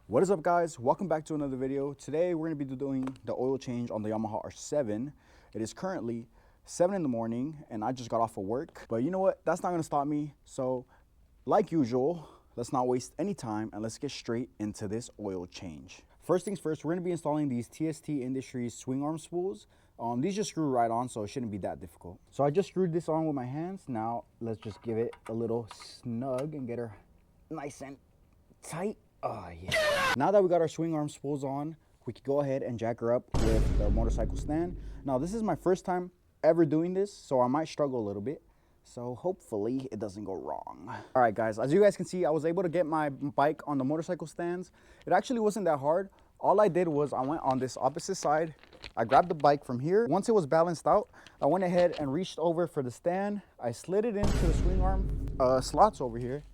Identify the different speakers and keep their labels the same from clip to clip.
Speaker 1: What is up, guys? Welcome back to another video. Today we're going to be doing the oil change on the Yamaha R7. It is currently 7 in the morning and I just got off of work, but you know what, that's not going to stop me. So like usual, let's not waste any time and let's get straight into this oil change. First things first, we're going to be installing these TST Industries swing arm spools. These just screw right on, so it shouldn't be that difficult. So I just screwed this on with my hands. Now let's just give it a little snug and get her nice and tight. Oh yeah. Now that we got our swing arm spools on, we can go ahead and jack her up with the motorcycle stand. Now this is my first time ever doing this, so I might struggle a little bit. So hopefully it doesn't go wrong. All right guys, as you guys can see, I was able to get my bike on the motorcycle stands. It actually wasn't that hard. All I did was I went on this opposite side. I grabbed the bike from here. Once it was balanced out, I went ahead and reached over for the stand. I slid it into the swing arm slots over here,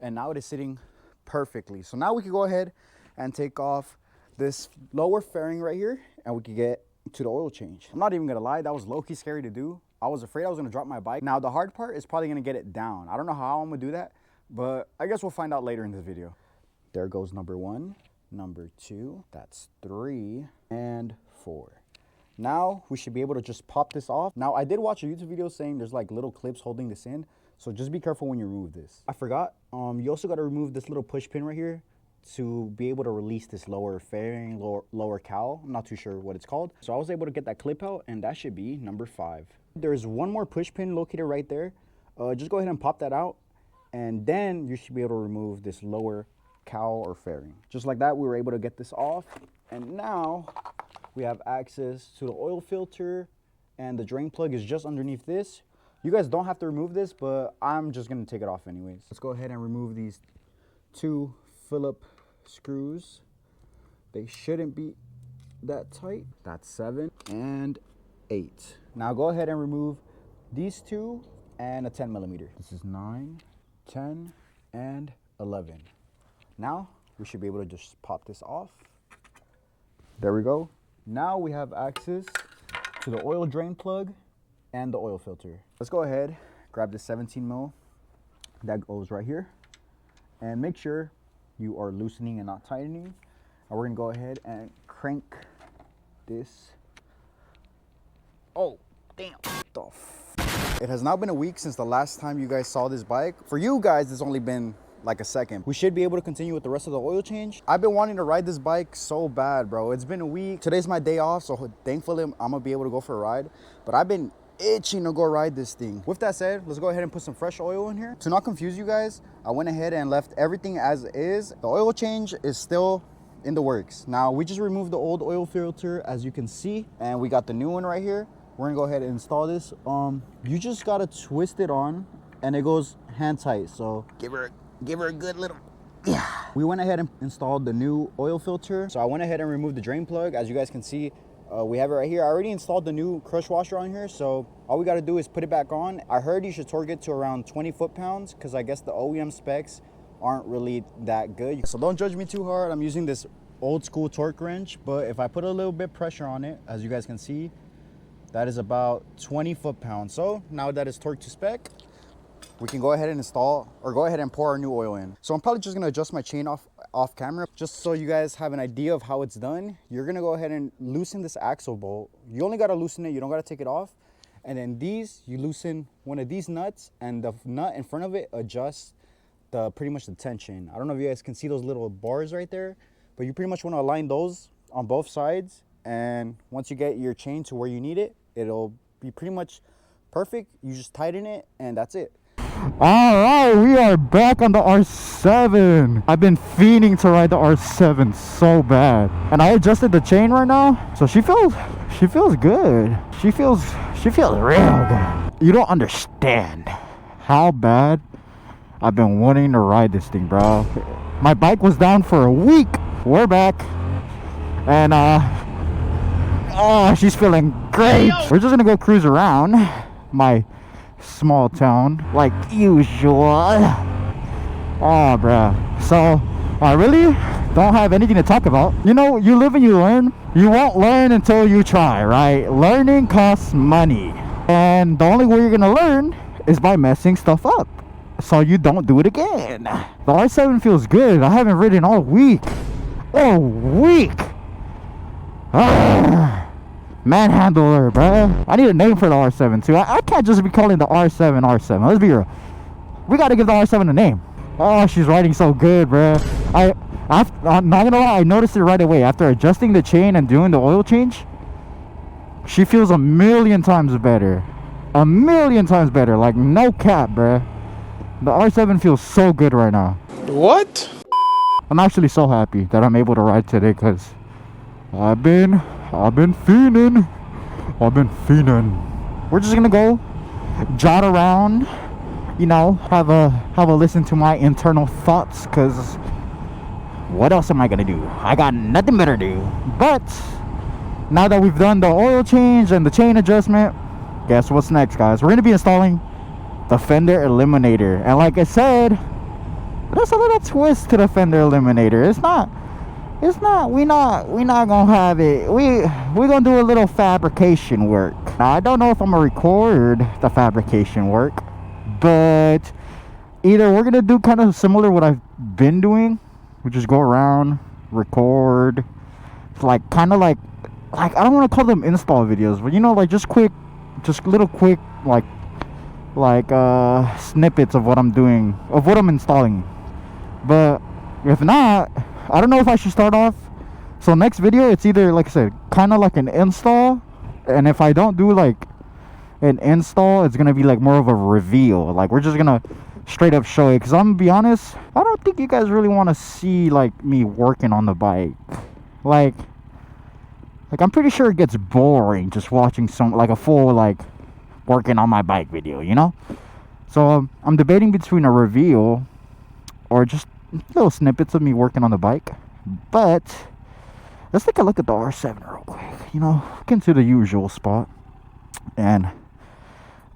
Speaker 1: and now it is sitting perfectly. So now we can go ahead and take off this lower fairing right here and we can get to the oil change. I'm not even gonna lie, that was low-key scary to do. I was afraid I was gonna drop my bike. Now the hard part is probably gonna get it down. I don't know how I'm gonna do that, but I guess we'll find out later in the video. There goes number 1, number 2, that's 3 and 4. Now we should be able to just pop this off. Now I did watch a YouTube video saying there's like little clips holding this in, so just be careful when you remove this. I forgot, you also got to remove this little push pin right here to be able to release this lower fairing, lower cowl. I'm not too sure what it's called. So I was able to get that clip out, and that should be number 5. There's one more push pin located right there. Just go ahead and pop that out, and then you should be able to remove this lower cowl or fairing. Just like that, we were able to get this off, and now we have access to the oil filter, and the drain plug is just underneath this. You guys don't have to remove this, but I'm just gonna take it off anyways. Let's go ahead and remove these 2 Phillip screws. They shouldn't be that tight. That's 7 and 8. Now go ahead and remove these 2 and a 10mm. This is 9, 10, and 11. Now we should be able to just pop this off. There we go. Now we have access to the oil drain plug and the oil filter. Let's go ahead, grab this 17mm that goes right here, and make sure you are loosening and not tightening. And we're gonna go ahead and crank this. Oh, damn. It has now been a week since the last time you guys saw this bike. For you guys, it's only been like a second. We should be able to continue with the rest of the oil change. I've been wanting to ride this bike so bad, bro. It's been a week. Today's my day off, so thankfully I'm gonna be able to go for a ride. But I've been itching to go ride this thing. With that said, let's go ahead and put some fresh oil in here. To not confuse you guys, I went ahead and left everything as is. The oil change is still in the works. Now we just removed the old oil filter, as you can see, and we got the new one right here. We're gonna go ahead and install this. You just gotta twist it on and it goes hand tight, so give her a good little, yeah. We went ahead and installed the new oil filter. So I went ahead and removed the drain plug. As you guys can see, we have it right here. I already installed the new crush washer on here, so all we got to do is put it back on. I heard you should torque it to around 20 foot-pounds because I guess the OEM specs aren't really that good. So don't judge me too hard. I'm using this old school torque wrench, but if I put a little bit pressure on it, as you guys can see, that is about 20 foot-pounds. So now that it's torqued to spec, we can go ahead and install, or go ahead and pour our new oil in. So I'm probably just gonna adjust my chain off camera, just so you guys have an idea of how it's done. You're gonna go ahead and loosen this axle bolt. You only gotta loosen it, you don't gotta take it off. And then these, you loosen one of these nuts, and the nut in front of it adjusts pretty much the tension. I don't know if you guys can see those little bars right there, but you pretty much wanna align those on both sides. And once you get your chain to where you need it, it'll be pretty much perfect. You just tighten it and that's it.
Speaker 2: All right, we are back on the R7. I've been fiending to ride the R7 so bad, and I adjusted the chain right now, so she feels good. She feels real good. You don't understand how bad I've been wanting to ride this thing, bro. My bike was down for a week. We're back, and oh, she's feeling great. We're just gonna go cruise around my small town like usual. Oh, bro. So I really don't have anything to talk about. You know, you live and you learn. You won't learn until you try, right? Learning costs money, and the only way you're gonna learn is by messing stuff up, so you don't do it again. The R7 feels good. I haven't ridden all week. Oh, weak. Manhandler, bruh. I need a name for the R7 too. I can't just be calling the R7 R7. Let's be real. We gotta give the R7 a name. Oh, she's riding so good, bruh. I'm not gonna lie, I noticed it right away. After adjusting the chain and doing the oil change, she feels a million times better. A million times better. Like, no cap, bruh. The R7 feels so good right now.
Speaker 3: What?
Speaker 2: I'm actually so happy that I'm able to ride today because I've been fiending. We're just gonna go jot around, you know, have a listen to my internal thoughts, because what else am I gonna do? I got nothing better to do. But now that we've done the oil change and the chain adjustment, guess what's next, guys? We're gonna be installing the fender eliminator. And like I said, there's a little twist to the fender eliminator. We're not gonna have it. We're gonna do a little fabrication work. Now, I don't know if I'm gonna record the fabrication work, but either we're gonna do kind of similar what I've been doing, which is go around, record. It's like kind of like I don't want to call them install videos, but you know, like just little quick like snippets of what I'm doing, of what I'm installing. But if not, I don't know if I should start off. So next video, it's either, like I said, kind of like an install, and if I don't do like an install, it's gonna be like more of a reveal. Like, we're just gonna straight up show it, because I'm gonna be honest, I don't think you guys really want to see like me working on the bike. Like I'm pretty sure it gets boring just watching like a full like working on my bike video, you know. So I'm debating between a reveal or just little snippets of me working on the bike. But let's take a look at the R7 real quick, you know, get into the usual spot. And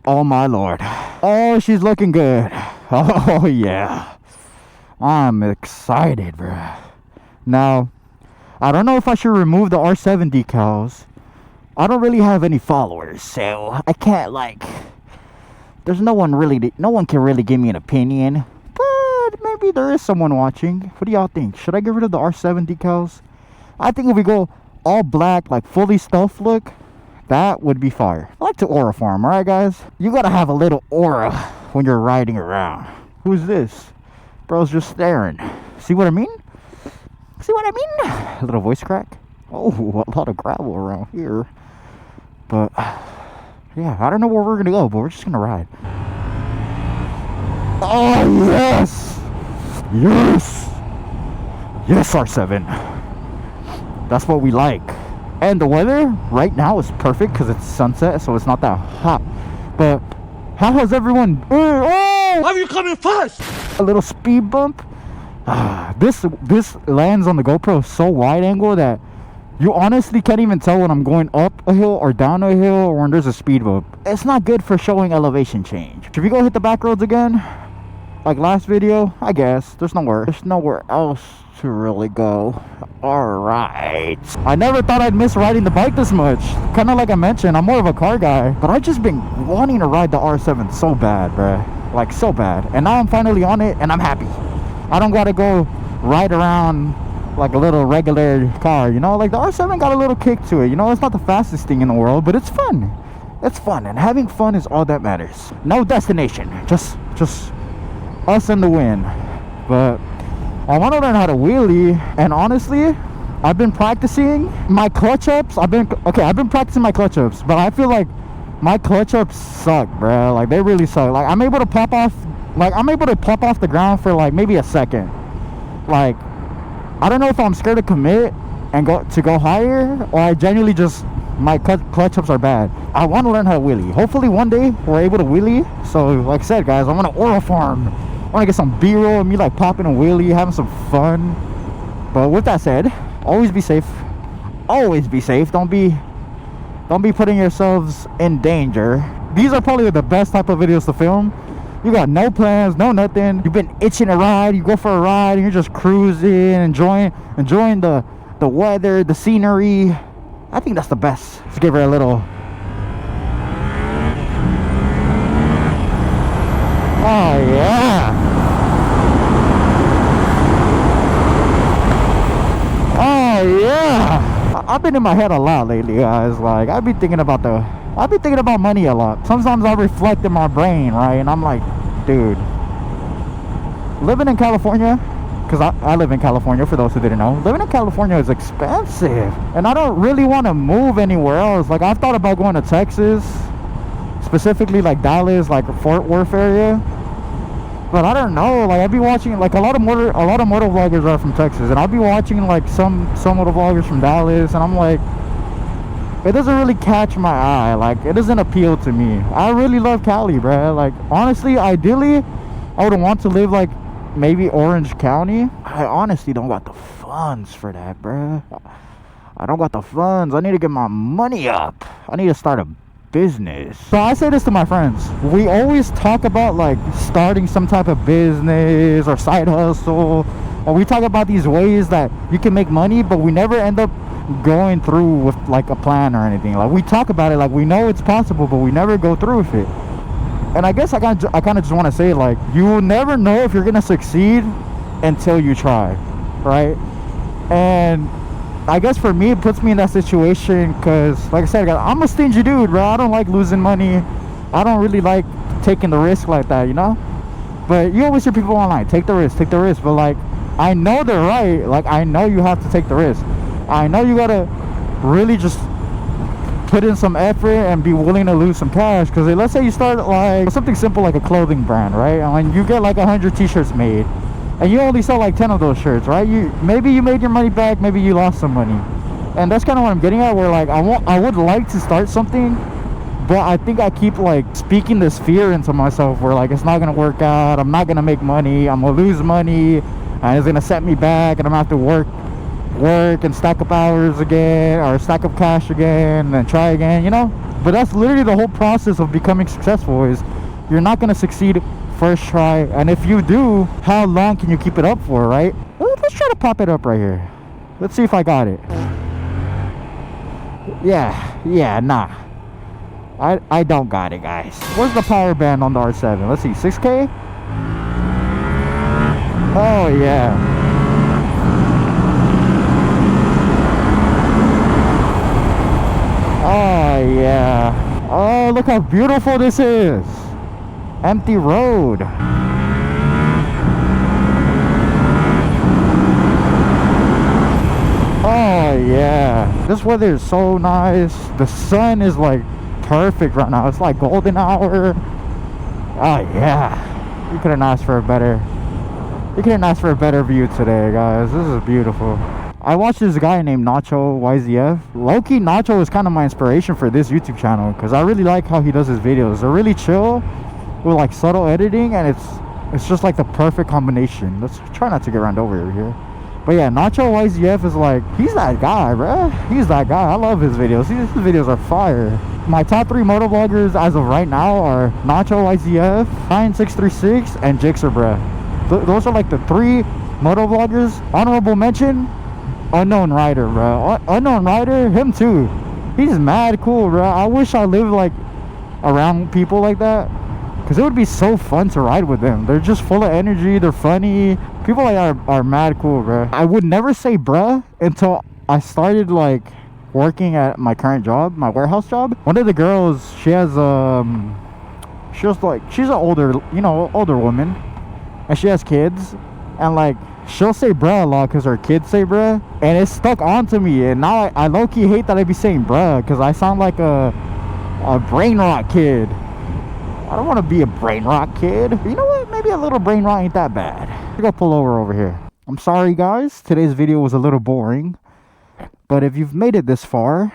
Speaker 2: oh my lord, oh, she's looking good. Oh yeah, I'm excited, bruh. Now, I don't know if I should remove the R7 decals. I don't really have any followers, so I can't, like, there's no one can really give me an opinion. But maybe there is someone watching. What do y'all think? Should I get rid of the R7 decals? I think if we go all black, like fully stealth look, that would be fire. I like to aura farm, alright guys? You gotta have a little aura when you're riding around. Who's this? Bro's just staring. See what I mean? See what I mean? A little voice crack. Oh, a lot of gravel around here. But yeah, I don't know where we're gonna go, but we're just gonna ride. Oh yes! Yes! Yes, R7. That's what we like. And the weather right now is perfect because it's sunset, so it's not that hot. But how has everyone... Oh!
Speaker 3: Why are you coming fast?
Speaker 2: A little speed bump. This lands on the GoPro so wide angle that you honestly can't even tell when I'm going up a hill or down a hill or when there's a speed bump. It's not good for showing elevation change. Should we go hit the back roads again? Like last video? I guess. There's nowhere else to really go. Alright. I never thought I'd miss riding the bike this much. Kind of like I mentioned, I'm more of a car guy. But I've just been wanting to ride the R7 so bad, bruh. Like, so bad. And now I'm finally on it and I'm happy. I don't gotta go ride around like a little regular car, you know. Like, the R7 got a little kick to it, you know. It's not the fastest thing in the world, but it's fun. It's fun, and having fun is all that matters. No destination, just us and the wind. But I want to learn how to wheelie, and honestly, I've been practicing my clutch ups. I've been practicing my clutch ups, but I feel like my clutch ups suck, bro. Like, they really suck. Like, I'm able to pop off the ground for like maybe a second. Like, I don't know if I'm scared to commit and go higher, or I genuinely just, my clutch ups are bad. I want to learn how to wheelie. Hopefully one day we're able to wheelie. So like I said, guys, I want to aura farm. I want to get some B-roll of me like popping a wheelie, having some fun. But with that said, always be safe. Always be safe. Don't be putting yourselves in danger. These are probably the best type of videos to film. You got no plans, no nothing. You've been itching to ride. You go for a ride and you're just cruising, enjoying the weather, the scenery. I think that's the best. Let's give her a little. Oh yeah. I've been in my head a lot lately, guys. Like, I've been thinking about money a lot. Sometimes I reflect in my brain, right? And I'm like, dude, living in California, because I live in California, for those who didn't know, living in California is expensive. And I don't really want to move anywhere else. Like, I've thought about going to Texas, specifically like Dallas, like Fort Worth area. But I don't know, like I'd be watching, like a lot of motor vloggers are from Texas, and I'll be watching like some motor vloggers from Dallas, and I'm like, it doesn't really catch my eye. Like, it doesn't appeal to me. I really love Cali, bruh. Like, honestly, ideally, I would want to live like maybe Orange County. I honestly don't got the funds for that, bruh. I don't got the funds. I need to get my money up. I need to start a business. So I say this to my friends. We always talk about like starting some type of business or side hustle, or we talk about these ways that you can make money, but we never end up going through with like a plan or anything. Like, we talk about it, like we know it's possible, but we never go through with it. And I guess I kind of just want to say, like, you will never know if you're gonna succeed until you try, right? And I guess for me, it puts me in that situation because, like I said, I'm a stingy dude, bro. I don't like losing money. I don't really like taking the risk like that, you know? But you always hear people online, take the risk. But, like, I know they're right. Like, I know you have to take the risk. I know you gotta really just put in some effort and be willing to lose some cash. Because let's say you start, like, something simple like a clothing brand, right? And you get, like, 100 t-shirts made. And you only sell like 10 of those shirts, right? Maybe you made your money back, maybe you lost some money. And that's kind of what I'm getting at, where like I would like to start something, but I think I keep like speaking this fear into myself where like it's not gonna work out, I'm not gonna make money, I'm gonna lose money, and it's gonna set me back, and I'm gonna have to work and stack up hours again, or stack up cash again, and then try again, you know? But that's literally the whole process of becoming successful, is you're not gonna succeed first try, and if you do, how long can you keep it up for, right? Let's try to pop it up right here. Let's see if I got it. Yeah, nah, I don't got it, guys. Where's the power band on the R7? Let's see, 6K. Oh yeah. Oh yeah. Oh, look how beautiful this is. Empty road. Oh yeah, this weather is so nice. The sun is like perfect right now. It's like golden hour. Oh yeah, you couldn't ask for a better view today, guys. This is beautiful. I watched this guy named Nacho YZF. Low-key, Nacho is kind of my inspiration for this YouTube channel because I really like how he does his videos. They're really chill with like subtle editing, and it's just like the perfect combination. Let's try not to get run over here. But yeah, Nacho YZF is like, he's that guy, bruh. He's that guy. I love his videos. His videos are fire. My top 3 motovloggers as of right now are Nacho YZF, Ryan636, and Jixer, bruh. Those are like the 3 motovloggers. Honorable mention, Unknown Rider, bro. Unknown Rider, him too. He's mad cool, bro. I wish I lived like around people like that, because it would be so fun to ride with them. They're just full of energy. They're funny. People like are mad cool, bro. I would never say bruh until I started like working at my current job, my warehouse job. One of the girls, she's an older woman, and she has kids, and like she'll say bruh a lot because her kids say bruh, and it stuck onto me. And now I low-key hate that I be saying bruh, because I sound like a brain rot kid. I don't want to be a brain rot kid. You know what? Maybe a little brain rot ain't that bad. I gotta pull over here. I'm sorry, guys. Today's video was a little boring. But if you've made it this far,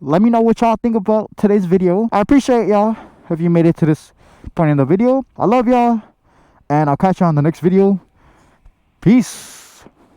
Speaker 2: let me know what y'all think about today's video. I appreciate y'all if you made it to this point in the video. I love y'all. And I'll catch you on the next video. Peace.